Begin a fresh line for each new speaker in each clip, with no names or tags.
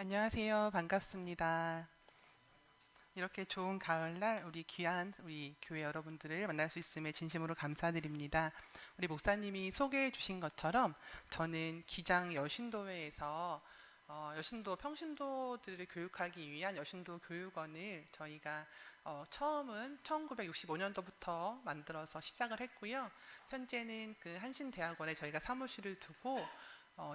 안녕하세요. 반갑습니다. 이렇게 좋은 가을날 우리 귀한 우리 교회 여러분들을 만날 수 있음에 진심으로 감사드립니다. 우리 목사님이 소개해 주신 것처럼 저는 기장 여신도회에서 여신도 평신도들을 교육하기 위한 여신도 교육원을 저희가 처음은 1965년도부터 만들어서 시작을 했고요. 현재는 그 한신대학원에 저희가 사무실을 두고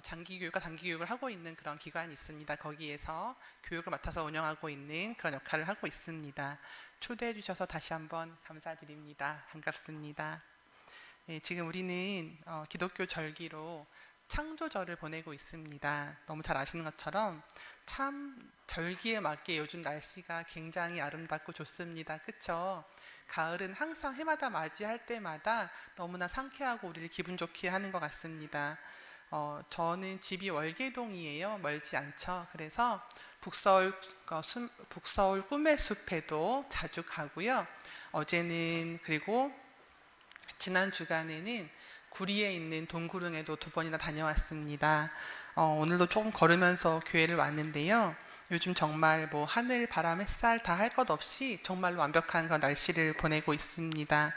장기교육과 단기교육을 하고 있는 그런 기관이 있습니다. 거기에서 교육을 맡아서 운영하고 있는 그런 역할을 하고 있습니다. 초대해 주셔서 다시 한번 감사드립니다. 반갑습니다. 네, 지금 우리는 기독교 절기로 창조절을 보내고 있습니다. 너무 잘 아시는 것처럼 참 절기에 맞게 요즘 날씨가 굉장히 아름답고 좋습니다. 그쵸? 가을은 항상 해마다 맞이할 때마다 너무나 상쾌하고 우리를 기분 좋게 하는 것 같습니다. 저는 집이 월계동이에요. 멀지 않죠. 그래서 북서울 꿈의 숲에도 자주 가고요. 어제는 그리고 지난 주간에는 구리에 있는 동구릉에도 2번이나 다녀왔습니다. 오늘도 조금 걸으면서 교회를 왔는데요. 요즘 정말 뭐 하늘, 바람, 햇살 다 할 것 없이 정말로 완벽한 그런 날씨를 보내고 있습니다.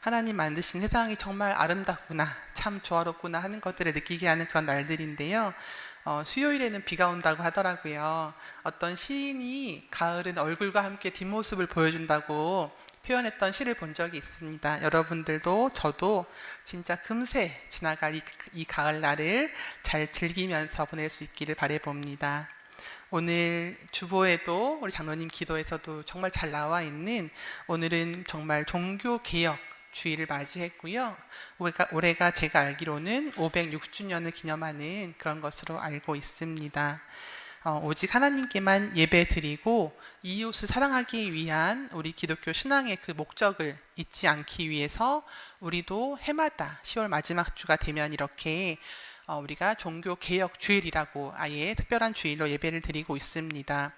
하나님 만드신 세상이 정말 아름답구나, 참 조화롭구나 하는 것들을 느끼게 하는 그런 날들인데요. 수요일에는 비가 온다고 하더라고요. 어떤 시인이 가을은 얼굴과 함께 뒷모습을 보여준다고 표현했던 시를 본 적이 있습니다. 여러분들도 저도 진짜 금세 지나갈 이 가을날을 잘 즐기면서 보낼 수 있기를 바라봅니다. 오늘 주보에도 우리 장로님 기도에서도 정말 잘 나와 있는, 오늘은 정말 종교개혁 주일을 맞이했고요. 올해가 제가 알기로는 506주년을 기념하는 그런 것으로 알고 있습니다. 오직 하나님께만 예배드리고 이웃을 사랑하기 위한 우리 기독교 신앙의 그 목적을 잊지 않기 위해서 우리도 해마다 10월 마지막 주가 되면 이렇게 우리가 종교개혁 주일이라고 아예 특별한 주일로 예배를 드리고 있습니다.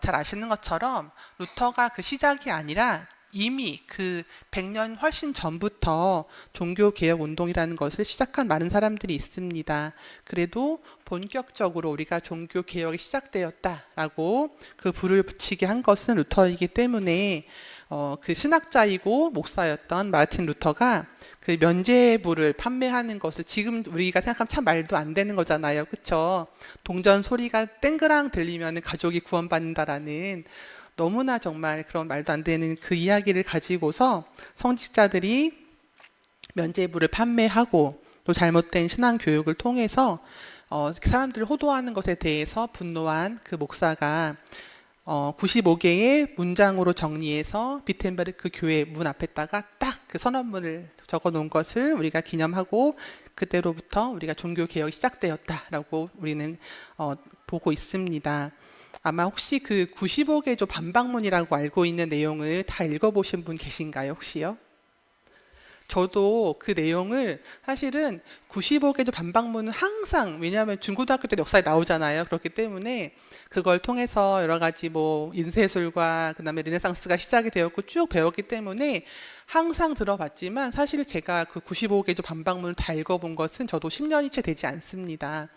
잘 아시는 것처럼 루터가 그 시작이 아니라 이미 그 100년 훨씬 전부터 종교개혁 운동이라는 것을 시작한 많은 사람들이 있습니다. 그래도 본격적으로 우리가 종교개혁이 시작되었다라고 그 불을 붙이게 한 것은 루터이기 때문에 그 신학자이고 목사였던 마르틴 루터가 그 면죄부를 판매하는 것을 지금 우리가 생각하면 참 말도 안 되는 거잖아요. 그렇죠? 동전 소리가 땡그랑 들리면 가족이 구원받는다라는 너무나 정말 그런 말도 안 되는 그 이야기를 가지고서 성직자들이 면죄부를 판매하고 또 잘못된 신앙 교육을 통해서 사람들을 호도하는 것에 대해서 분노한 그 목사가 95개의 문장으로 정리해서 비텐베르크 교회 문 앞에다가 딱 그 선언문을 적어 놓은 것을 우리가 기념하고, 그때로부터 우리가 종교 개혁이 시작되었다라고 우리는 보고 있습니다. 아마 혹시 그 95개조 반박문이라고 알고 있는 내용을 다 읽어보신 분 계신가요, 혹시요? 저도 그 내용을 사실은 95개조 반박문은 항상, 왜냐하면 중고등학교 때 역사에 나오잖아요. 그렇기 때문에 그걸 통해서 여러 가지 뭐 인쇄술과 그다음에 르네상스가 시작이 되었고 쭉 배웠기 때문에 항상 들어봤지만, 사실 제가 그 95개조 반박문을 다 읽어본 것은 저도 10년이 채 되지 않습니다.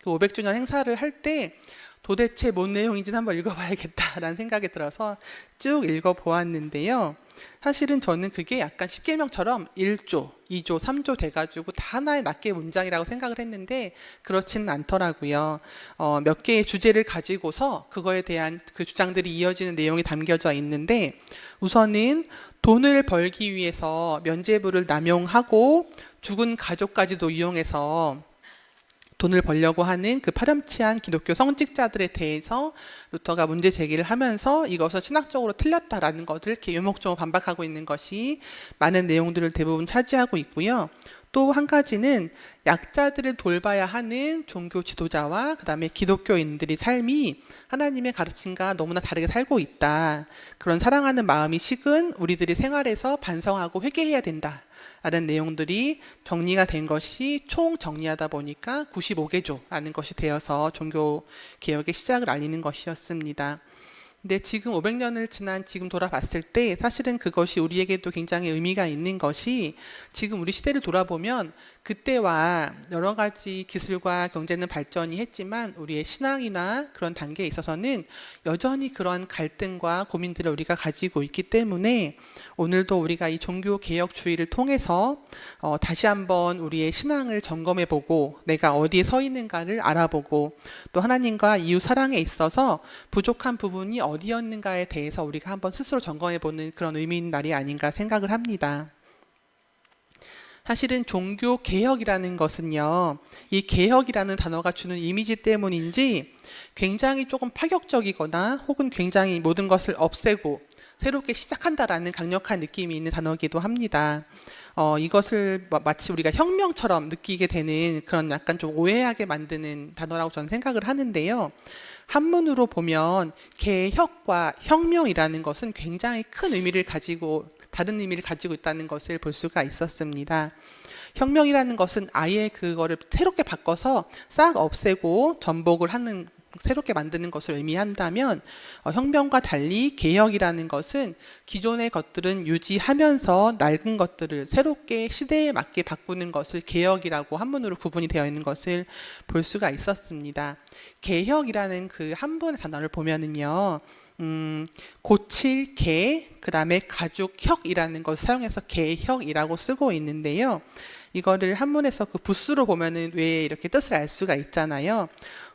그 500주년 행사를 할 때 도대체 뭔 내용인지 한번 읽어봐야겠다라는 생각이 들어서 쭉 읽어보았는데요. 사실은 저는 그게 약간 십계명처럼 1조, 2조, 3조 돼가지고 다 하나의 낱개의 문장이라고 생각을 했는데 그렇지는 않더라고요. 몇 개의 주제를 가지고서 그거에 대한 그 주장들이 이어지는 내용이 담겨져 있는데, 우선은 돈을 벌기 위해서 면죄부를 남용하고 죽은 가족까지도 이용해서 돈을 벌려고 하는 그 파렴치한 기독교 성직자들에 대해서 루터가 문제 제기를 하면서 이것을 신학적으로 틀렸다라는 것을 이렇게 요목조목 반박하고 있는 것이 많은 내용들을 대부분 차지하고 있고요. 또 한 가지는 약자들을 돌봐야 하는 종교 지도자와 그 다음에 기독교인들이 삶이 하나님의 가르침과 너무나 다르게 살고 있다. 그런 사랑하는 마음이 식은 우리들의 생활에서 반성하고 회개해야 된다. 라는 내용들이 정리가 된 것이 총 정리하다 보니까 95개조라는 것이 되어서 종교 개혁의 시작을 알리는 것이었습니다. 근데 지금 500년을 지난 지금 돌아봤을 때 사실은 그것이 우리에게도 굉장히 의미가 있는 것이 지금 우리 시대를 돌아보면 그때와 여러 가지 기술과 경제는 발전이 했지만 우리의 신앙이나 그런 단계에 있어서는 여전히 그런 갈등과 고민들을 우리가 가지고 있기 때문에 오늘도 우리가 이 종교 개혁주의를 통해서 다시 한번 우리의 신앙을 점검해보고 내가 어디에 서 있는가를 알아보고 또 하나님과 이웃 사랑에 있어서 부족한 부분이 어디였는가에 대해서 우리가 한번 스스로 점검해보는 그런 의미 있는 날이 아닌가 생각을 합니다. 사실은 종교 개혁이라는 것은요, 이 개혁이라는 단어가 주는 이미지 때문인지 굉장히 조금 파격적이거나 혹은 굉장히 모든 것을 없애고 새롭게 시작한다라는 강력한 느낌이 있는 단어이기도 합니다. 이것을 마치 우리가 혁명처럼 느끼게 되는 그런 약간 좀 오해하게 만드는 단어라고 저는 생각을 하는데요. 한문으로 보면 개혁과 혁명이라는 것은 굉장히 큰 의미를 가지고 다른 의미를 가지고 있다는 것을 볼 수가 있었습니다. 혁명이라는 것은 아예 그거를 새롭게 바꿔서 싹 없애고 전복을 하는 새롭게 만드는 것을 의미한다면 혁명과 달리 개혁이라는 것은 기존의 것들은 유지하면서 낡은 것들을 새롭게 시대에 맞게 바꾸는 것을 개혁이라고 한문으로 구분이 되어 있는 것을 볼 수가 있었습니다. 개혁이라는 그 한문의 단어를 보면은요. 고칠 개, 그 다음에 가죽혁이라는 것을 사용해서 개혁이라고 쓰고 있는데요. 이거를 한문에서 그 부수로 보면은 왜 이렇게 뜻을 알 수가 있잖아요.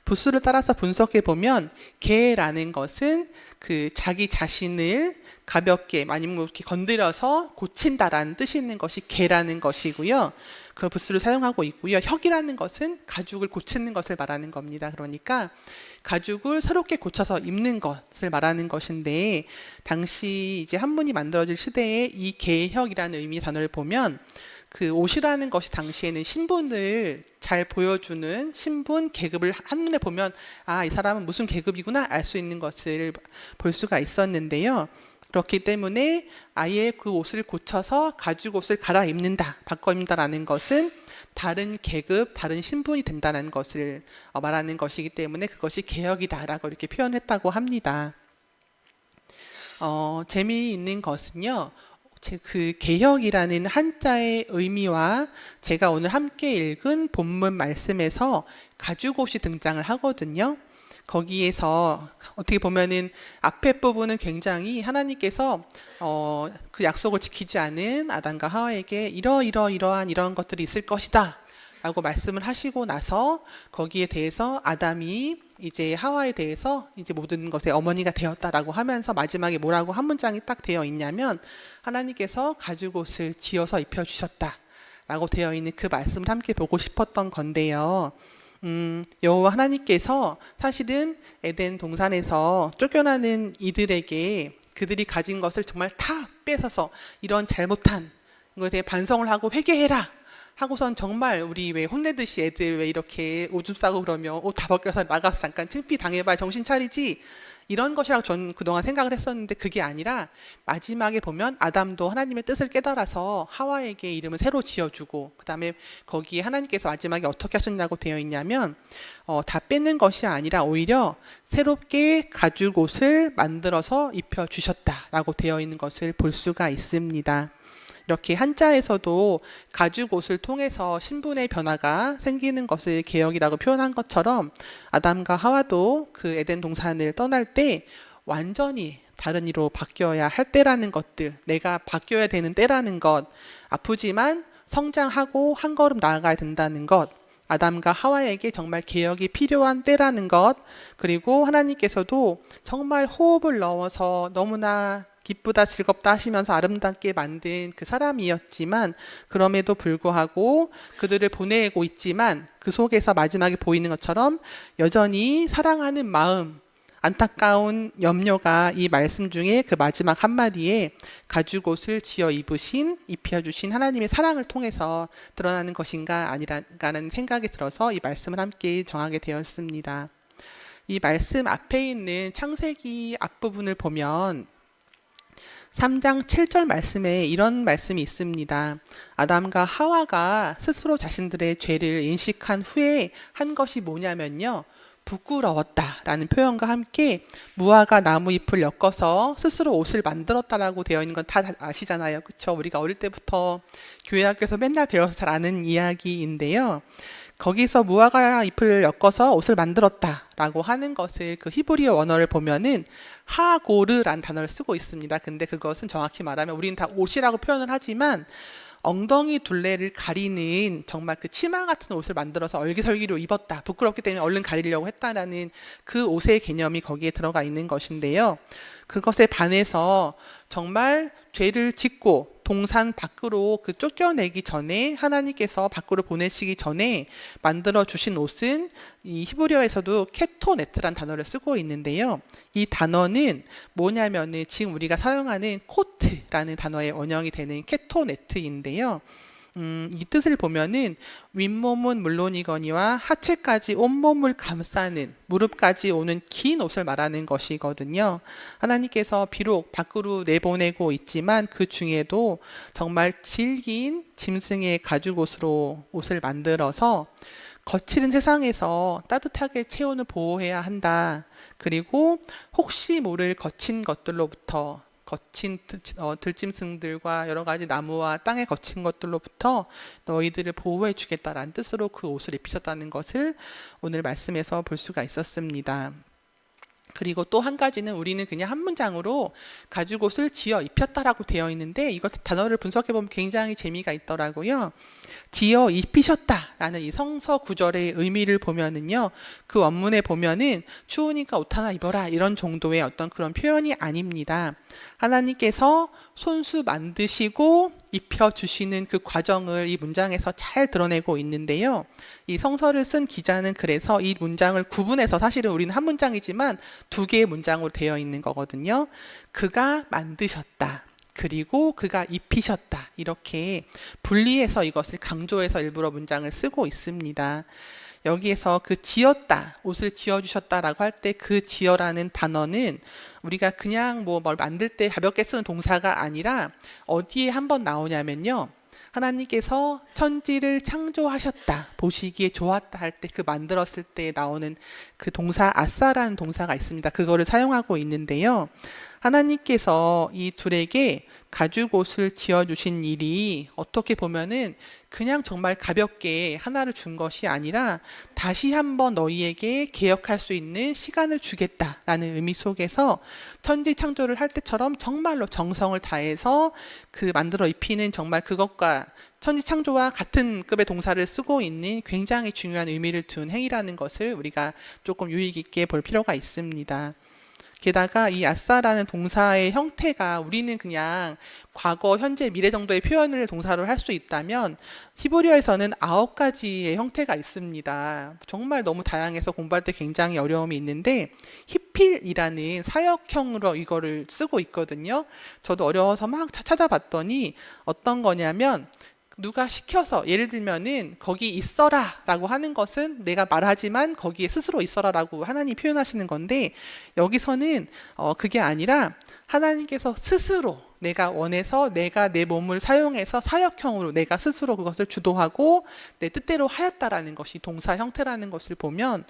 부수를 따라서 분석해 보면 개라는 것은 그 자기 자신을 가볍게 아니면 이렇게 건드려서 고친다라는 뜻이 있는 것이 개라는 것이고요. 그 부수를 사용하고 있고요. 혁이라는 것은 가죽을 고치는 것을 말하는 겁니다. 그러니까 가죽을 새롭게 고쳐서 입는 것을 말하는 것인데 당시 이제 한문이 만들어질 시대에 이 개혁이라는 의미의 단어를 보면 그 옷이라는 것이 당시에는 신분을 잘 보여주는 신분 계급을 한눈에 보면 이 사람은 무슨 계급이구나 알 수 있는 것을 볼 수가 있었는데요. 그렇기 때문에 아예 그 옷을 고쳐서 가죽 옷을 갈아입는다, 바꿔 입는다라는 것은 다른 계급, 다른 신분이 된다는 것을 말하는 것이기 때문에 그것이 개혁이다라고 이렇게 표현했다고 합니다. 재미있는 것은요. 그 개혁이라는 한자의 의미와 제가 오늘 함께 읽은 본문 말씀에서 가죽옷이 등장을 하거든요. 거기에서 어떻게 보면은 앞에 부분은 굉장히 하나님께서 그 약속을 지키지 않은 아담과 하와에게 이러한 이런 것들이 있을 것이다 라고 말씀을 하시고 나서 거기에 대해서 아담이 이제 하와에 대해서 이제 모든 것의 어머니가 되었다라고 하면서 마지막에 뭐라고 한 문장이 딱 되어 있냐면 하나님께서 가죽옷을 지어서 입혀주셨다 라고 되어 있는 그 말씀을 함께 보고 싶었던 건데요. 여호와 하나님께서 사실은 에덴 동산에서 쫓겨나는 이들에게 그들이 가진 것을 정말 다 뺏어서 이런 잘못한 것에 반성을 하고 회개해라 하고선 정말 우리 왜 혼내듯이 애들 왜 이렇게 오줌 싸고 그러면 옷 다 벗겨서 나가서 잠깐 창피 당해봐 정신 차리지 이런 것이라고 전 그동안 생각을 했었는데 그게 아니라 마지막에 보면 아담도 하나님의 뜻을 깨달아서 하와에게 이름을 새로 지어주고 그 다음에 거기에 하나님께서 마지막에 어떻게 하셨냐고 되어 있냐면 다 뺏는 것이 아니라 오히려 새롭게 가죽 옷을 만들어서 입혀주셨다라고 되어 있는 것을 볼 수가 있습니다. 이렇게 한자에서도 가죽 옷을 통해서 신분의 변화가 생기는 것을 개혁이라고 표현한 것처럼 아담과 하와도 그 에덴 동산을 떠날 때 완전히 다른 이로 바뀌어야 할 때라는 것들, 내가 바뀌어야 되는 때라는 것, 아프지만 성장하고 한 걸음 나아가야 된다는 것, 아담과 하와에게 정말 개혁이 필요한 때라는 것, 그리고 하나님께서도 정말 호흡을 넣어서 너무나 기쁘다 즐겁다 하시면서 아름답게 만든 그 사람이었지만 그럼에도 불구하고 그들을 보내고 있지만 그 속에서 마지막에 보이는 것처럼 여전히 사랑하는 마음, 안타까운 염려가 이 말씀 중에 그 마지막 한마디에 가죽옷을 지어 입혀주신 하나님의 사랑을 통해서 드러나는 것인가 아니라는 생각이 들어서 이 말씀을 함께 정하게 되었습니다. 이 말씀 앞에 있는 창세기 앞부분을 보면 3장 7절 말씀에 이런 말씀이 있습니다. 아담과 하와가 스스로 자신들의 죄를 인식한 후에 한 것이 뭐냐면요. 부끄러웠다라는 표현과 함께 무화과 나무 잎을 엮어서 스스로 옷을 만들었다라고 되어 있는 건 다 아시잖아요. 그렇죠? 우리가 어릴 때부터 교회 학교에서 맨날 배워서 잘 아는 이야기인데요. 거기서 무화과 잎을 엮어서 옷을 만들었다라고 하는 것을 그 히브리어 원어를 보면은 하고르라는 단어를 쓰고 있습니다. 근데 그것은 정확히 말하면 우리는 다 옷이라고 표현을 하지만 엉덩이 둘레를 가리는 정말 그 치마 같은 옷을 만들어서 얼기설기로 입었다. 부끄럽기 때문에 얼른 가리려고 했다라는 그 옷의 개념이 거기에 들어가 있는 것인데요. 그것에 반해서 정말 죄를 짓고 동산 밖으로 그 쫓겨내기 전에 하나님께서 밖으로 보내시기 전에 만들어 주신 옷은 이 히브리어에서도 케토네트란 단어를 쓰고 있는데요. 이 단어는 뭐냐면은 지금 우리가 사용하는 코트라는 단어의 원형이 되는 케토네트인데요. 이 뜻을 보면은 윗몸은 물론이거니와 하체까지 온몸을 감싸는 무릎까지 오는 긴 옷을 말하는 것이거든요. 하나님께서 비록 밖으로 내보내고 있지만 그 중에도 정말 질긴 짐승의 가죽옷으로 옷을 만들어서 거칠은 세상에서 따뜻하게 체온을 보호해야 한다. 그리고 혹시 모를 거친 것들로부터 거친 들짐승들과 여러 가지 나무와 땅에 거친 것들로부터 너희들을 보호해 주겠다라는 뜻으로 그 옷을 입히셨다는 것을 오늘 말씀에서 볼 수가 있었습니다. 그리고 또 한 가지는 우리는 그냥 한 문장으로 가죽옷을 지어 입혔다라고 되어 있는데 이것 단어를 분석해 보면 굉장히 재미가 있더라고요. 지어 입히셨다라는 이 성서 구절의 의미를 보면은요, 그 원문에 보면은 추우니까 옷 하나 입어라 이런 정도의 어떤 그런 표현이 아닙니다. 하나님께서 손수 만드시고 입혀주시는 그 과정을 이 문장에서 잘 드러내고 있는데요. 이 성서를 쓴 기자는 그래서 이 문장을 구분해서 사실은 우리는 한 문장이지만 두 개의 문장으로 되어 있는 거거든요. 그가 만드셨다. 그리고 그가 입히셨다. 이렇게 분리해서 이것을 강조해서 일부러 문장을 쓰고 있습니다. 여기에서 그 지었다, 옷을 지어주셨다라고 할 때 그 지어라는 단어는 우리가 그냥 뭘 만들 때 가볍게 쓰는 동사가 아니라 어디에 한번 나오냐면요. 하나님께서 천지를 창조하셨다, 보시기에 좋았다 할 때 그 만들었을 때 나오는 그 동사 아싸라는 동사가 있습니다. 그거를 사용하고 있는데요. 하나님께서 이 둘에게 가죽옷을 지어주신 일이 어떻게 보면은 그냥 정말 가볍게 하나를 준 것이 아니라 다시 한번 너희에게 개혁할 수 있는 시간을 주겠다라는 의미 속에서 천지 창조를 할 때처럼 정말로 정성을 다해서 그 만들어 입히는 정말 그것과 천지 창조와 같은 급의 동사를 쓰고 있는 굉장히 중요한 의미를 둔 행위라는 것을 우리가 조금 유의 깊게 볼 필요가 있습니다. 게다가 이 아싸라는 동사의 형태가 우리는 그냥 과거, 현재, 미래 정도의 표현을 동사로 할 수 있다면 히브리어에서는 9가지의 형태가 있습니다. 정말 너무 다양해서 공부할 때 굉장히 어려움이 있는데 히필이라는 사역형으로 이거를 쓰고 있거든요. 저도 어려워서 막 찾아봤더니 어떤 거냐면 누가 시켜서 예를 들면은 거기 있어라 라고 하는 것은 내가 말하지만 거기에 스스로 있어라 라고 하나님 표현하시는 건데 여기서는 그게 아니라 하나님께서 스스로 내가 원해서 내가 내 몸을 사용해서 사역형으로 내가 스스로 그것을 주도하고 내 뜻대로 하였다라는 것이 동사 형태라는 것을 보면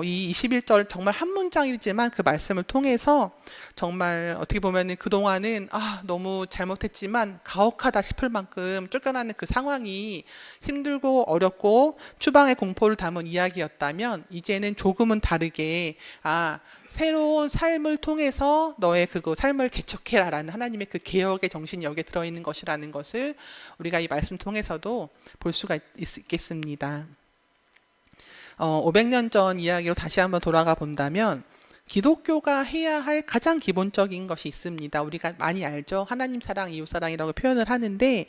이 21절 정말 한 문장이지만 그 말씀을 통해서 정말 어떻게 보면은 그동안은 너무 잘못했지만 가혹하다 싶을 만큼 쫓겨나는 그 상황이 힘들고 어렵고 추방의 공포를 담은 이야기였다면 이제는 조금은 다르게 새로운 삶을 통해서 너의 그거 삶을 개척해라라는 하나님의 그 개혁의 정신이 여기에 들어있는 것이라는 것을 우리가 이 말씀 통해서도 볼 수가 있겠습니다. 500년 전 이야기로 다시 한번 돌아가 본다면 기독교가 해야 할 가장 기본적인 것이 있습니다. 우리가 많이 알죠. 하나님 사랑, 이웃 사랑이라고 표현을 하는데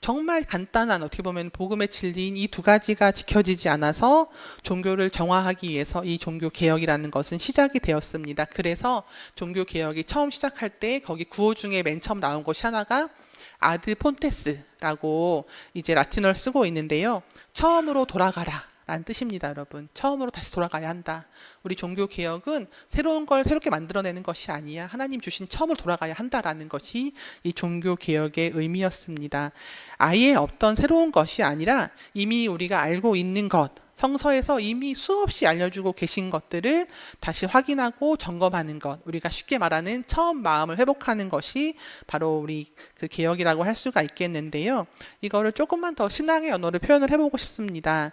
정말 간단한 어떻게 보면 복음의 진리인 이 두 가지가 지켜지지 않아서 종교를 정화하기 위해서 이 종교 개혁이라는 것은 시작이 되었습니다. 그래서 종교 개혁이 처음 시작할 때 거기 구호 중에 맨 처음 나온 것이 하나가 아드 폰테스라고 이제 라틴어를 쓰고 있는데요. 처음으로 돌아가라 라는 뜻입니다. 여러분, 처음으로 다시 돌아가야 한다. 우리 종교 개혁은 새로운 걸 새롭게 만들어내는 것이 아니야. 하나님 주신 처음으로 돌아가야 한다라는 것이 이 종교 개혁의 의미였습니다. 아예 없던 새로운 것이 아니라 이미 우리가 알고 있는 것, 성서에서 이미 수없이 알려주고 계신 것들을 다시 확인하고 점검하는 것, 우리가 쉽게 말하는 처음 마음을 회복하는 것이 바로 우리 그 개혁이라고 할 수가 있겠는데요. 이거를 조금만 더 신앙의 언어로 표현을 해보고 싶습니다.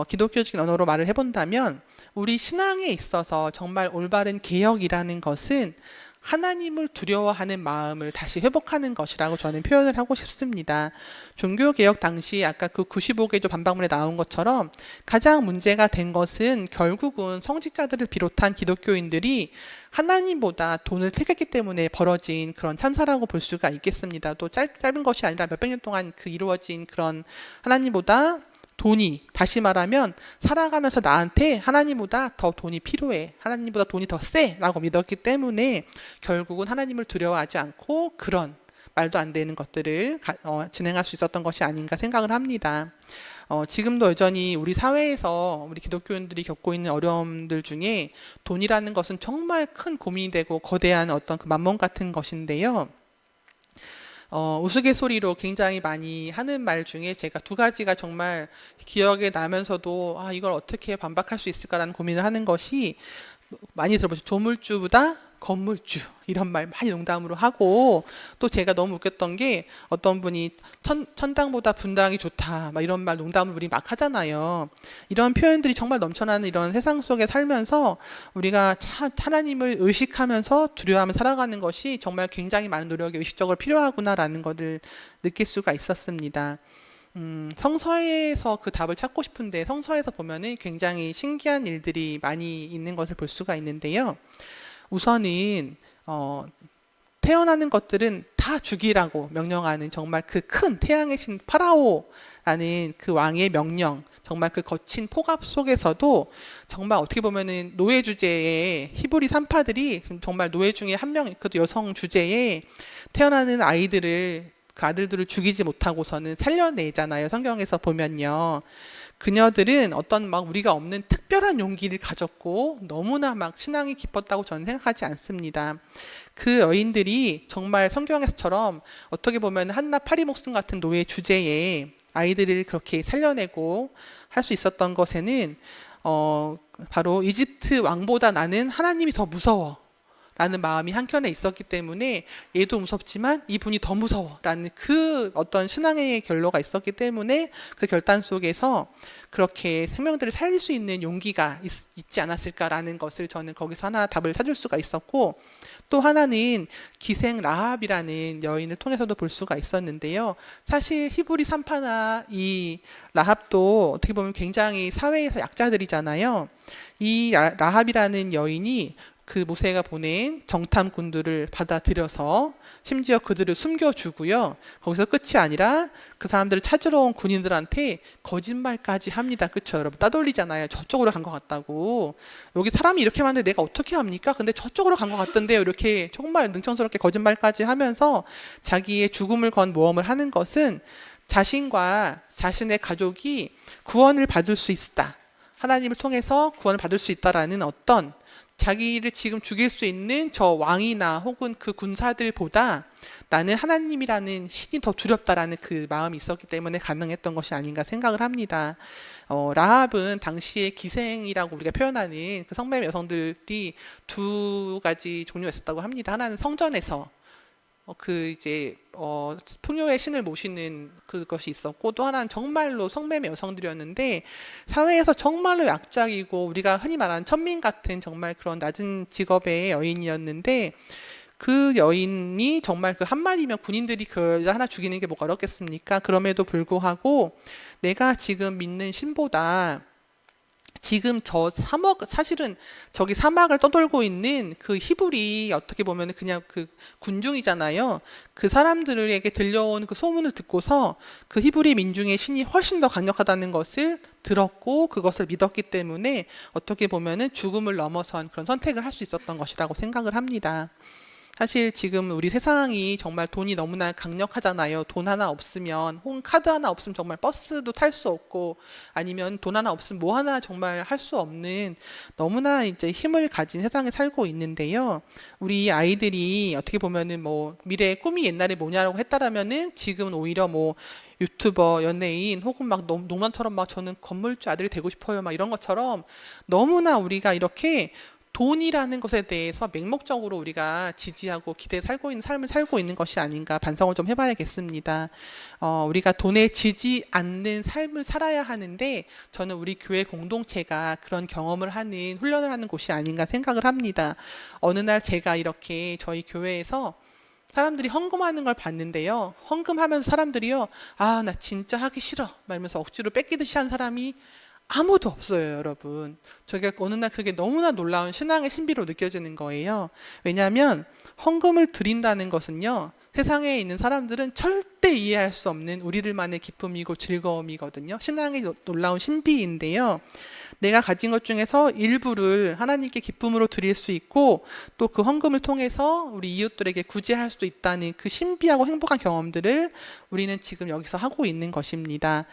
기독교적인 언어로 말을 해본다면 우리 신앙에 있어서 정말 올바른 개혁이라는 것은 하나님을 두려워하는 마음을 다시 회복하는 것이라고 저는 표현을 하고 싶습니다. 종교개혁 당시 아까 그 95개조 반박문에 나온 것처럼 가장 문제가 된 것은 결국은 성직자들을 비롯한 기독교인들이 하나님보다 돈을 택했기 때문에 벌어진 그런 참사라고 볼 수가 있겠습니다. 또 짧은 것이 아니라 몇백 년 동안 그 이루어진 그런 하나님보다 돈이, 다시 말하면 살아가면서 나한테 하나님보다 더 돈이 필요해, 하나님보다 돈이 더 세 라고 믿었기 때문에 결국은 하나님을 두려워하지 않고 그런 말도 안 되는 것들을 진행할 수 있었던 것이 아닌가 생각을 합니다. 지금도 여전히 우리 사회에서 우리 기독교인들이 겪고 있는 어려움들 중에 돈이라는 것은 정말 큰 고민이 되고 거대한 어떤 그 만몬 같은 것인데요. 우스갯소리로 굉장히 많이 하는 말 중에 제가 두 가지가 정말 기억에 나면서도 이걸 어떻게 반박할 수 있을까라는 고민을 하는 것이, 많이 들어보죠. 조물주보다 건물주, 이런 말 많이 농담으로 하고, 또 제가 너무 웃겼던 게 어떤 분이 천당보다 분당이 좋다 막 이런 말 농담을 우리 막 하잖아요. 이런 표현들이 정말 넘쳐나는 이런 세상 속에 살면서 우리가 참 하나님을 의식하면서 두려워하며 살아가는 것이 정말 굉장히 많은 노력이 의식적으로 필요하구나라는 것을 느낄 수가 있었습니다. 성서에서 그 답을 찾고 싶은데 성서에서 보면은 굉장히 신기한 일들이 많이 있는 것을 볼 수가 있는데요. 우선은 태어나는 것들은 다 죽이라고 명령하는 정말 그 큰 태양의 신 파라오라는 그 왕의 명령, 정말 그 거친 폭압 속에서도 정말 어떻게 보면은 노예 주제에 히브리 산파들이 정말 노예 중에 한 명, 그것도 여성 주제에 태어나는 아이들을, 그 아들들을 죽이지 못하고서는 살려내잖아요. 성경에서 보면요. 그녀들은 어떤 막 우리가 없는 특별한 용기를 가졌고 너무나 막 신앙이 깊었다고 저는 생각하지 않습니다. 그 여인들이 정말 성경에서처럼 어떻게 보면 한낱 파리 목숨 같은 노예 주제에 아이들을 그렇게 살려내고 할 수 있었던 것에는 바로 이집트 왕보다 나는 하나님이 더 무서워 라는 마음이 한켠에 있었기 때문에 얘도 무섭지만 이분이 더 무서워 라는 그 어떤 신앙의 결로가 있었기 때문에 그 결단 속에서 그렇게 생명들을 살릴 수 있는 용기가 있지 않았을까라는 것을 저는 거기서 하나 답을 찾을 수가 있었고, 또 하나는 기생 라합이라는 여인을 통해서도 볼 수가 있었는데요. 사실 히브리 산파나 이 라합도 어떻게 보면 굉장히 사회에서 약자들이잖아요. 이 라합이라는 여인이 그 모세가 보낸 정탐꾼들을 받아들여서 심지어 그들을 숨겨주고요. 거기서 끝이 아니라 그 사람들을 찾으러 온 군인들한테 거짓말까지 합니다. 그렇죠, 여러분? 따돌리잖아요. 저쪽으로 간 것 같다고. 여기 사람이 이렇게 많은데 내가 어떻게 합니까? 근데 저쪽으로 간 것 같던데요. 이렇게 정말 능청스럽게 거짓말까지 하면서 자기의 죽음을 건 모험을 하는 것은 자신과 자신의 가족이 구원을 받을 수 있다, 하나님을 통해서 구원을 받을 수 있다라는 어떤 자기를 지금 죽일 수 있는 저 왕이나 혹은 그 군사들보다 나는 하나님이라는 신이 더 두렵다라는 그 마음이 있었기 때문에 가능했던 것이 아닌가 생각을 합니다. 라합은 당시에 기생이라고 우리가 표현하는 그 성매매 여성들이 두 가지 종류가 있었다고 합니다. 하나는 성전에서 풍요의 신을 모시는 그것이 있었고, 또 하나는 정말로 성매매 여성들이었는데 사회에서 정말로 약자이고 우리가 흔히 말하는 천민 같은 정말 그런 낮은 직업의 여인이었는데, 그 여인이 정말 그 한마디면 군인들이 그 여자 하나 죽이는 게 뭐가 어렵겠습니까? 그럼에도 불구하고 내가 지금 믿는 신보다 지금 사실은 저기 사막을 떠돌고 있는 그 히브리, 어떻게 보면 그냥 그 군중이잖아요. 그 사람들에게 들려온 그 소문을 듣고서 그 히브리 민중의 신이 훨씬 더 강력하다는 것을 들었고 그것을 믿었기 때문에 어떻게 보면은 죽음을 넘어선 그런 선택을 할 수 있었던 것이라고 생각을 합니다. 사실 지금 우리 세상이 정말 돈이 너무나 강력하잖아요. 돈 하나 없으면, 혹은 카드 하나 없으면 정말 버스도 탈 수 없고, 아니면 돈 하나 없으면 뭐 하나 정말 할 수 없는 너무나 이제 힘을 가진 세상에 살고 있는데요. 우리 아이들이 어떻게 보면은 뭐 미래의 꿈이 옛날에 뭐냐라고 했다라면은 지금은 오히려 뭐 유튜버, 연예인 혹은 막 농담처럼 막 저는 건물주 아들이 되고 싶어요 막 이런 것처럼 너무나 우리가 이렇게 돈이라는 것에 대해서 맹목적으로 우리가 지지하고 기대해 살고 있는 삶을 살고 있는 것이 아닌가 반성을 좀 해봐야겠습니다. 우리가 돈에 지지 않는 삶을 살아야 하는데 저는 우리 교회 공동체가 그런 경험을 하는 훈련을 하는 곳이 아닌가 생각을 합니다. 어느 날 제가 이렇게 저희 교회에서 사람들이 헌금하는 걸 봤는데요. 헌금하면서 사람들이요. 아, 나 진짜 하기 싫어. 말면서 억지로 뺏기듯이 한 사람이 아무도 없어요, 여러분. 저게 어느 날 그게 너무나 놀라운 신앙의 신비로 느껴지는 거예요. 왜냐하면 헌금을 드린다는 것은요. 세상에 있는 사람들은 절대 이해할 수 없는 우리들만의 기쁨이고 즐거움이거든요. 신앙의 놀라운 신비인데요. 내가 가진 것 중에서 일부를 하나님께 기쁨으로 드릴 수 있고 또 그 헌금을 통해서 우리 이웃들에게 구제할 수 있다는 그 신비하고 행복한 경험들을 우리는 지금 여기서 하고 있는 것입니다.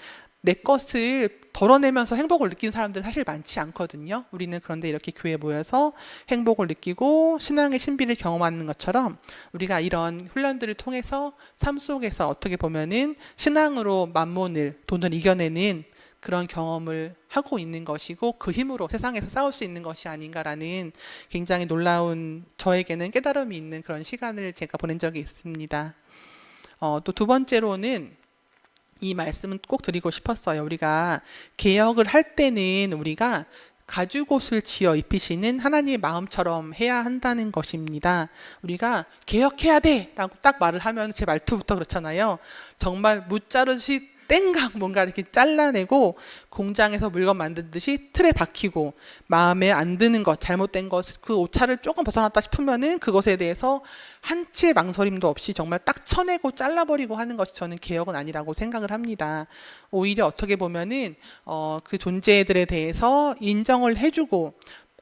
내 것을 덜어내면서 행복을 느끼는 사람들은 사실 많지 않거든요. 우리는 그런데 이렇게 교회에 모여서 행복을 느끼고 신앙의 신비를 경험하는 것처럼 우리가 이런 훈련들을 통해서 삶 속에서 어떻게 보면은 신앙으로 만몬을, 돈을 이겨내는 그런 경험을 하고 있는 것이고 그 힘으로 세상에서 싸울 수 있는 것이 아닌가라는 굉장히 놀라운 저에게는 깨달음이 있는 그런 시간을 제가 보낸 적이 있습니다. 또 두 번째로는 이 말씀은 꼭 드리고 싶었어요. 우리가 개혁을 할 때는 우리가 가죽옷을 지어 입히시는 하나님의 마음처럼 해야 한다는 것입니다. 우리가 개혁해야 돼 라고 딱 말을 하면 제 말투부터 그렇잖아요. 정말 무자르듯이 땡강 뭔가 이렇게 잘라내고 공장에서 물건 만들듯이 틀에 박히고 마음에 안 드는 것, 잘못된 것, 그 오차를 조금 벗어났다 싶으면은 그것에 대해서 한치의 망설임도 없이 정말 딱 쳐내고 잘라버리고 하는 것이 저는 개혁은 아니라고 생각을 합니다. 오히려 어떻게 보면은 그 존재들에 대해서 인정을 해주고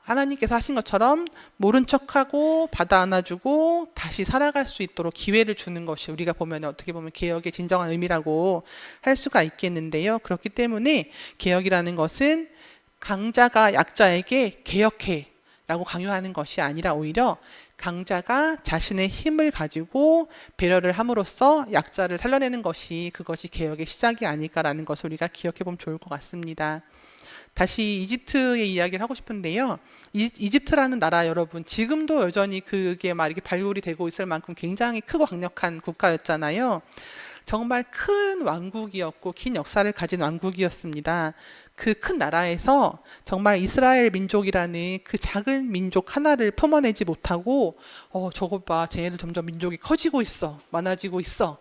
하나님께서 하신 것처럼 모른 척하고 받아 안아주고 다시 살아갈 수 있도록 기회를 주는 것이 우리가 보면 어떻게 보면 개혁의 진정한 의미라고 할 수가 있겠는데요. 그렇기 때문에 개혁이라는 것은 강자가 약자에게 개혁해 라고 강요하는 것이 아니라 오히려 강자가 자신의 힘을 가지고 배려를 함으로써 약자를 살려내는 것이 그것이 개혁의 시작이 아닐까라는 것을 우리가 기억해 보면 좋을 것 같습니다. 다시 이집트의 이야기를 하고 싶은데요. 이집트라는 나라 여러분 지금도 여전히 그게 막 이렇게 발굴이 되고 있을 만큼 굉장히 크고 강력한 국가였잖아요. 정말 큰 왕국이었고 긴 역사를 가진 왕국이었습니다. 그 큰 나라에서 정말 이스라엘 민족이라는 그 작은 민족 하나를 품어내지 못하고 저것 봐 쟤네들 점점 민족이 커지고 있어 많아지고 있어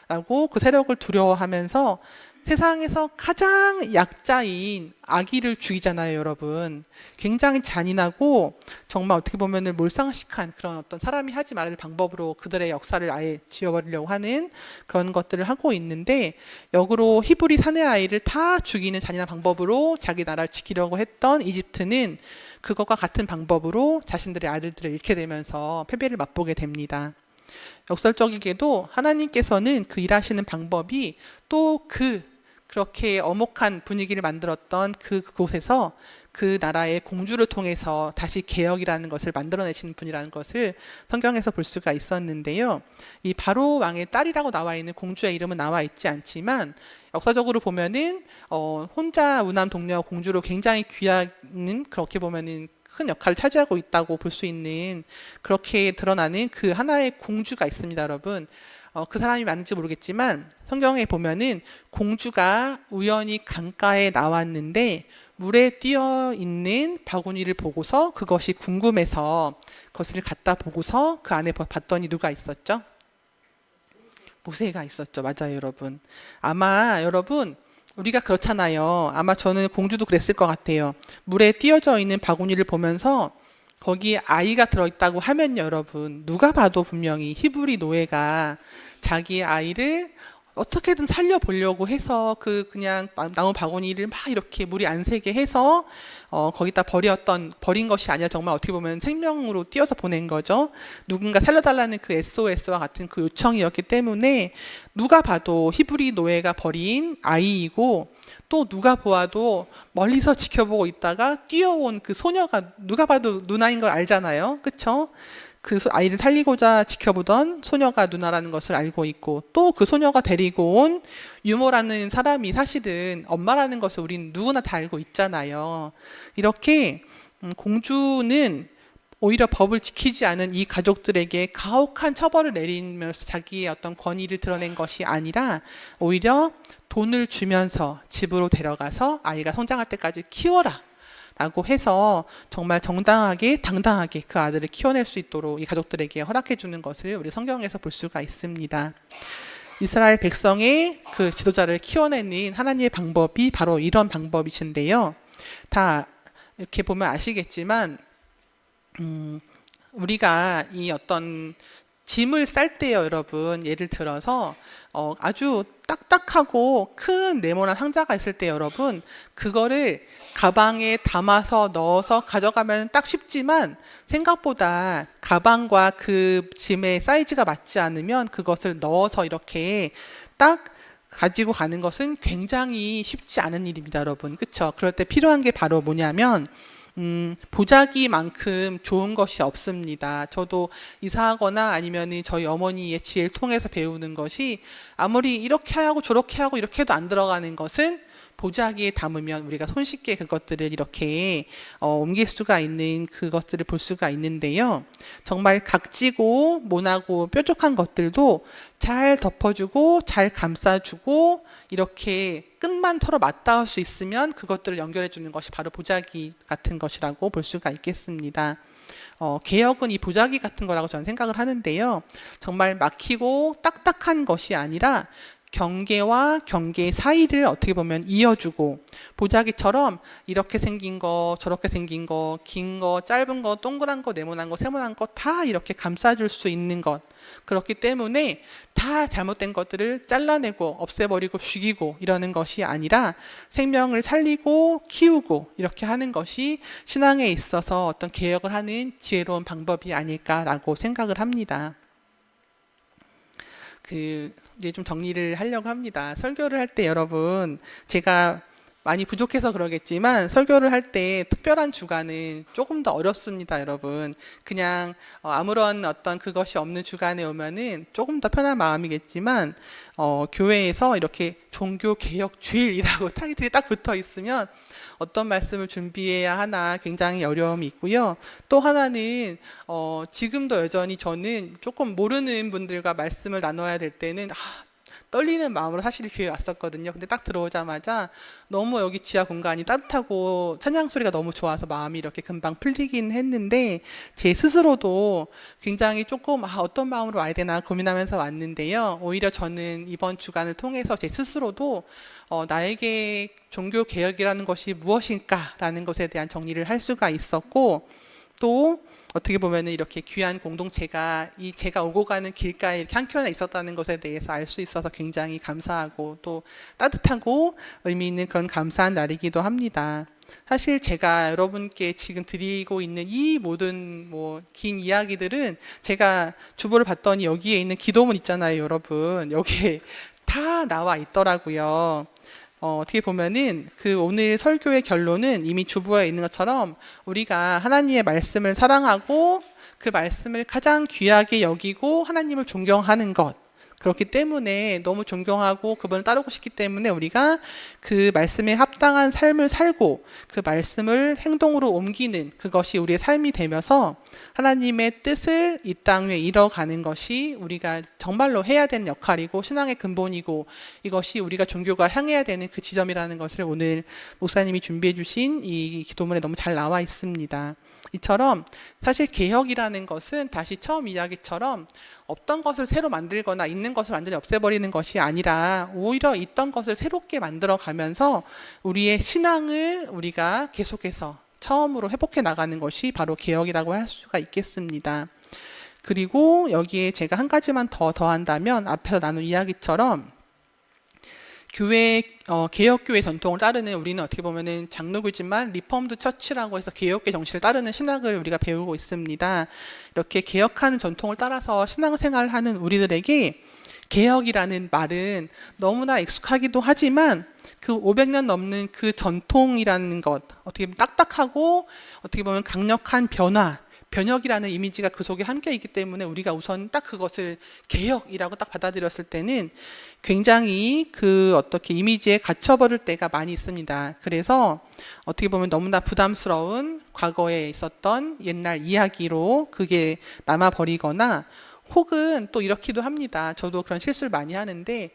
라고 그 세력을 두려워하면서 세상에서 가장 약자인 아기를 죽이잖아요, 여러분. 굉장히 잔인하고 정말 어떻게 보면 몰상식한 그런 어떤 사람이 하지 말아야 될 방법으로 그들의 역사를 아예 지워버리려고 하는 그런 것들을 하고 있는데 역으로 히브리 사내 아이를 다 죽이는 잔인한 방법으로 자기 나라를 지키려고 했던 이집트는 그것과 같은 방법으로 자신들의 아들들을 잃게 되면서 패배를 맛보게 됩니다. 역설적이게도 하나님께서는 그 일하시는 방법이 또 그렇게 엄혹한 분위기를 만들었던 그곳에서 그 나라의 공주를 통해서 다시 개혁이라는 것을 만들어내시는 분이라는 것을 성경에서 볼 수가 있었는데요. 이 바로 왕의 딸이라고 나와 있는 공주의 이름은 나와 있지 않지만 역사적으로 보면은 혼자 우남 동료 공주로 굉장히 귀하는 그렇게 보면은 큰 역할을 차지하고 있다고 볼 수 있는 그렇게 드러나는 그 하나의 공주가 있습니다, 여러분. 그 사람이 맞는지 모르겠지만 성경에 보면은 공주가 우연히 강가에 나왔는데 물에 뛰어 있는 바구니를 보고서 그것이 궁금해서 그것을 갖다 보고서 그 안에 봤더니 누가 있었죠? 모세가 있었죠. 맞아요, 여러분. 아마 여러분 우리가 그렇잖아요. 아마 저는 공주도 그랬을 것 같아요. 물에 띄어져 있는 바구니를 보면서 거기에 아이가 들어있다고 하면 여러분 누가 봐도 분명히 히브리 노예가 자기 아이를 어떻게든 살려보려고 해서 그냥 나무 바구니를 막 이렇게 물이 안 새게 해서 거기다 버린 것이 아니라 정말 어떻게 보면 생명으로 띄어서 보낸 거죠. 누군가 살려달라는 그 SOS와 같은 그 요청이었기 때문에 누가 봐도 히브리 노예가 버린 아이이고 또 누가 보아도 멀리서 지켜보고 있다가 뛰어온 그 소녀가 누가 봐도 누나인 걸 알잖아요. 그쵸? 그 아이를 살리고자 지켜보던 소녀가 누나라는 것을 알고 있고, 또 그 소녀가 데리고 온 유모라는 사람이 사실은 엄마라는 것을 우린 누구나 다 알고 있잖아요. 이렇게 공주는 오히려 법을 지키지 않은 이 가족들에게 가혹한 처벌을 내리면서 자기의 어떤 권위를 드러낸 것이 아니라 오히려 돈을 주면서 집으로 데려가서 아이가 성장할 때까지 키워라 라고 해서 정말 정당하게 당당하게 그 아들을 키워낼 수 있도록 이 가족들에게 허락해 주는 것을 우리 성경에서 볼 수가 있습니다. 이스라엘 백성의 그 지도자를 키워내는 하나님의 방법이 바로 이런 방법이신데요. 다 이렇게 보면 아시겠지만 우리가 이 어떤 짐을 쌀 때요, 여러분, 예를 들어서 아주 딱딱하고 큰 네모난 상자가 있을 때 여러분, 그거를 가방에 담아서 넣어서 가져가면 딱 쉽지만 생각보다 가방과 그 짐의 사이즈가 맞지 않으면 그것을 넣어서 이렇게 딱 가지고 가는 것은 굉장히 쉽지 않은 일입니다, 여러분. 그렇죠? 그럴 때 필요한 게 바로 뭐냐면 보자기만큼 좋은 것이 없습니다. 저도 이사하거나 아니면 저희 어머니의 지혜를 통해서 배우는 것이 아무리 이렇게 하고 저렇게 하고 이렇게 해도 안 들어가는 것은 보자기에 담으면 우리가 손쉽게 그것들을 이렇게 옮길 수가 있는 그것들을 볼 수가 있는데요. 정말 각지고 모나고 뾰족한 것들도 잘 덮어주고 잘 감싸주고 이렇게 끝만 서로 맞닿을 수 있으면 그것들을 연결해 주는 것이 바로 보자기 같은 것이라고 볼 수가 있겠습니다. 개혁은 이 보자기 같은 거라고 저는 생각을 하는데요. 정말 막히고 딱딱한 것이 아니라 경계와 경계 사이를 어떻게 보면 이어주고, 보자기처럼 이렇게 생긴 거 저렇게 생긴 거 긴 거 짧은 거 동그란 거 네모난 거 세모난 거 다 이렇게 감싸줄 수 있는 것, 그렇기 때문에 다 잘못된 것들을 잘라내고 없애버리고 죽이고 이러는 것이 아니라 생명을 살리고 키우고 이렇게 하는 것이 신앙에 있어서 어떤 개혁을 하는 지혜로운 방법이 아닐까라고 생각을 합니다. 이제 좀 정리를 하려고 합니다. 설교를 할 때 여러분, 제가 많이 부족해서 그러겠지만 설교를 할 때 특별한 주간은 조금 더 어렵습니다, 여러분. 그냥 아무런 어떤 그것이 없는 주간에 오면은 조금 더 편한 마음이겠지만 교회에서 이렇게 종교 개혁 주일이라고 타이틀이 딱 붙어 있으면 어떤 말씀을 준비해야 하나 굉장히 어려움이 있고요. 또 하나는 지금도 여전히 저는 조금 모르는 분들과 말씀을 나눠야 될 때는 떨리는 마음으로 사실 교회에 왔었거든요. 근데 딱 들어오자마자 너무 여기 지하 공간이 따뜻하고 찬양 소리가 너무 좋아서 마음이 이렇게 금방 풀리긴 했는데, 제 스스로도 굉장히 조금 어떤 마음으로 와야 되나 고민하면서 왔는데요. 오히려 저는 이번 주간을 통해서 제 스스로도 나에게 종교 개혁이라는 것이 무엇일까라는 것에 대한 정리를 할 수가 있었고, 또 어떻게 보면 이렇게 귀한 공동체가 이 제가 오고 가는 길가에 이렇게 한켠에 있었다는 것에 대해서 알 수 있어서 굉장히 감사하고 또 따뜻하고 의미 있는 그런 감사한 날이기도 합니다. 사실 제가 여러분께 지금 드리고 있는 이 모든 긴 이야기들은 제가 주보를 봤더니 여기에 있는 기도문 있잖아요, 여러분. 여기에 다 나와 있더라고요. 어떻게 보면은 그 오늘 설교의 결론은 이미 주보에 있는 것처럼 우리가 하나님의 말씀을 사랑하고 그 말씀을 가장 귀하게 여기고 하나님을 존경하는 것, 그렇기 때문에 너무 존경하고 그분을 따르고 싶기 때문에 우리가 그 말씀에 합당한 삶을 살고 그 말씀을 행동으로 옮기는 그것이 우리의 삶이 되면서 하나님의 뜻을 이 땅 위에 이뤄가는 것이 우리가 정말로 해야 되는 역할이고 신앙의 근본이고, 이것이 우리가 종교가 향해야 되는 그 지점이라는 것을 오늘 목사님이 준비해 주신 이 기도문에 너무 잘 나와 있습니다. 이처럼 사실 개혁이라는 것은 다시 처음 이야기처럼 없던 것을 새로 만들거나 있는 것을 완전히 없애버리는 것이 아니라 오히려 있던 것을 새롭게 만들어 가면서 우리의 신앙을 우리가 계속해서 처음으로 회복해 나가는 것이 바로 개혁이라고 할 수가 있겠습니다. 그리고 여기에 제가 한 가지만 더한다면 앞에서 나눈 이야기처럼 교회 개혁교회 전통을 따르는, 우리는 어떻게 보면은 장로교지만 리폼드 처치라고 해서 개혁교회 정신을 따르는 신학을 우리가 배우고 있습니다. 이렇게 개혁하는 전통을 따라서 신앙생활을 하는 우리들에게 개혁이라는 말은 너무나 익숙하기도 하지만 그 500년 넘는 그 전통이라는 것, 어떻게 보면 딱딱하고 어떻게 보면 강력한 변화, 변혁이라는 이미지가 그 속에 함께 있기 때문에 우리가 우선 딱 그것을 개혁이라고 딱 받아들였을 때는 굉장히 그 어떻게 이미지에 갇혀버릴 때가 많이 있습니다. 그래서 어떻게 보면 너무나 부담스러운 과거에 있었던 옛날 이야기로 그게 남아버리거나, 혹은 또 이렇기도 합니다. 저도 그런 실수를 많이 하는데,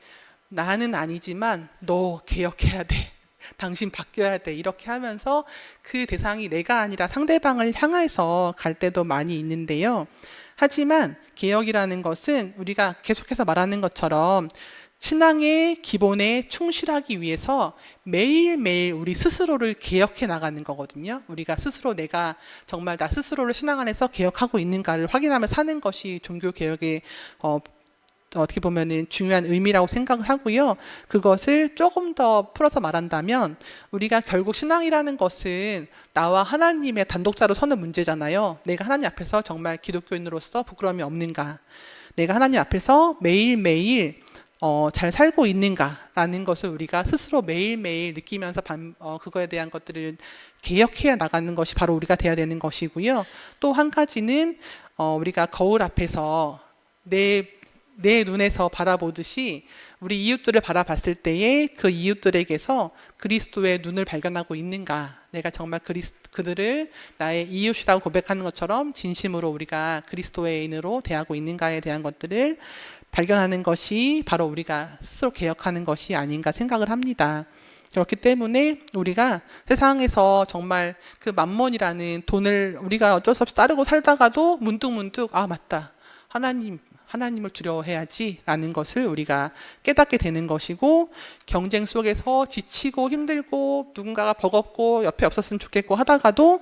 나는 아니지만 너 개혁해야 돼, 당신 바뀌어야 돼, 이렇게 하면서 그 대상이 내가 아니라 상대방을 향해서 갈 때도 많이 있는데요. 하지만 개혁이라는 것은 우리가 계속해서 말하는 것처럼 신앙의 기본에 충실하기 위해서 매일매일 우리 스스로를 개혁해 나가는 거거든요. 우리가 스스로 내가 정말 나 스스로를 신앙 안에서 개혁하고 있는가를 확인하며 사는 것이 종교 개혁의 어떻게 보면은 중요한 의미라고 생각을 하고요. 그것을 조금 더 풀어서 말한다면, 우리가 결국 신앙이라는 것은 나와 하나님의 단독자로 서는 문제잖아요. 내가 하나님 앞에서 정말 기독교인으로서 부끄러움이 없는가, 내가 하나님 앞에서 매일매일 잘 살고 있는가라는 것을 우리가 스스로 매일매일 느끼면서 그거에 대한 것들을 개혁해 나가는 것이 바로 우리가 돼야 되는 것이고요. 또 한 가지는 우리가 거울 앞에서 내 눈에서 바라보듯이 우리 이웃들을 바라봤을 때에 그 이웃들에게서 그리스도의 눈을 발견하고 있는가, 내가 정말 그들을 나의 이웃이라고 고백하는 것처럼 진심으로 우리가 그리스도인으로 대하고 있는가에 대한 것들을 발견하는 것이 바로 우리가 스스로 개혁하는 것이 아닌가 생각을 합니다. 그렇기 때문에 우리가 세상에서 정말 그 만몬이라는 돈을 우리가 어쩔 수 없이 따르고 살다가도 문득문득 맞다, 하나님을 두려워해야지 라는 것을 우리가 깨닫게 되는 것이고, 경쟁 속에서 지치고 힘들고 누군가가 버겁고 옆에 없었으면 좋겠고 하다가도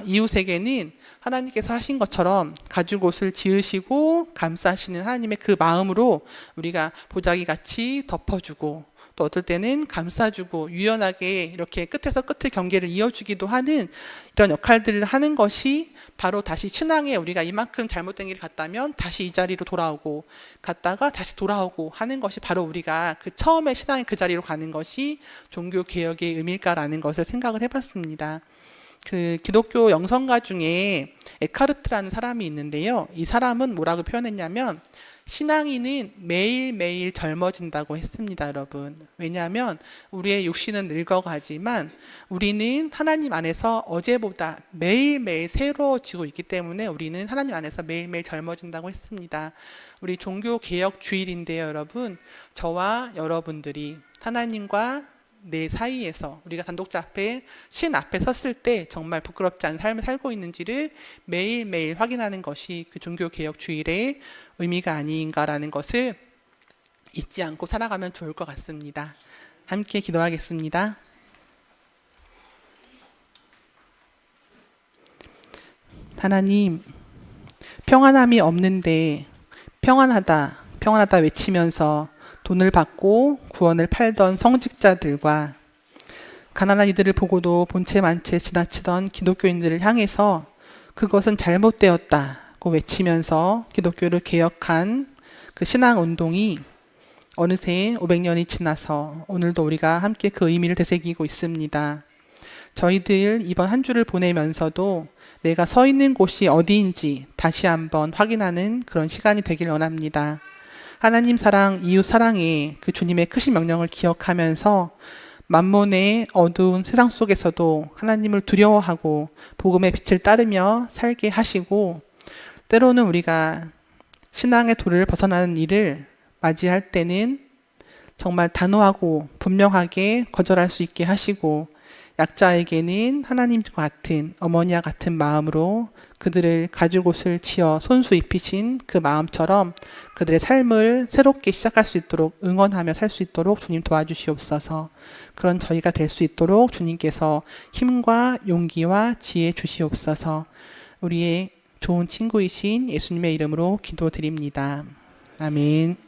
이웃에게는 하나님께서 하신 것처럼 가죽 옷을 지으시고 감싸시는 하나님의 그 마음으로 우리가 보자기 같이 덮어주고, 또 어떨 때는 감싸주고 유연하게 이렇게 끝에서 끝을 경계를 이어주기도 하는 이런 역할들을 하는 것이 바로 다시 신앙에 우리가 이만큼 잘못된 길을 갔다면 다시 이 자리로 돌아오고, 갔다가 다시 돌아오고 하는 것이 바로 우리가 그 처음에 신앙의 그 자리로 가는 것이 종교 개혁의 의미일까라는 것을 생각을 해봤습니다. 그 기독교 영성가 중에 에카르트라는 사람이 있는데요. 이 사람은 뭐라고 표현했냐면, 신앙인은 매일매일 젊어진다고 했습니다, 여러분. 왜냐하면 우리의 육신은 늙어가지만 우리는 하나님 안에서 어제보다 매일매일 새로워지고 있기 때문에 우리는 하나님 안에서 매일매일 젊어진다고 했습니다. 우리 종교 개혁 주일인데요, 여러분. 저와 여러분들이 하나님과 내 사이에서 우리가 단독자 앞에, 신 앞에 섰을 때 정말 부끄럽지 않은 삶을 살고 있는지를 매일매일 확인하는 것이 그 종교 개혁 주일의 의미가 아닌가라는 것을 잊지 않고 살아가면 좋을 것 같습니다. 함께 기도하겠습니다. 하나님, 평안함이 없는데 평안하다, 평안하다 외치면서 돈을 받고 구원을 팔던 성직자들과 가난한 이들을 보고도 본체 만체 지나치던 기독교인들을 향해서 그것은 잘못되었다고 외치면서 기독교를 개혁한 그 신앙운동이 어느새 500년이 지나서 오늘도 우리가 함께 그 의미를 되새기고 있습니다. 저희들 이번 한 주를 보내면서도 내가 서 있는 곳이 어디인지 다시 한번 확인하는 그런 시간이 되길 원합니다. 하나님 사랑, 이웃 사랑의 그 주님의 크신 명령을 기억하면서 만몬의 어두운 세상 속에서도 하나님을 두려워하고 복음의 빛을 따르며 살게 하시고, 때로는 우리가 신앙의 도를 벗어나는 일을 맞이할 때는 정말 단호하고 분명하게 거절할 수 있게 하시고, 약자에게는 하나님과 같은 어머니와 같은 마음으로 그들을 가죽 옷을 지어 손수 입히신 그 마음처럼 그들의 삶을 새롭게 시작할 수 있도록 응원하며 살 수 있도록 주님 도와주시옵소서. 그런 저희가 될 수 있도록 주님께서 힘과 용기와 지혜 주시옵소서. 우리의 좋은 친구이신 예수님의 이름으로 기도드립니다. 아멘.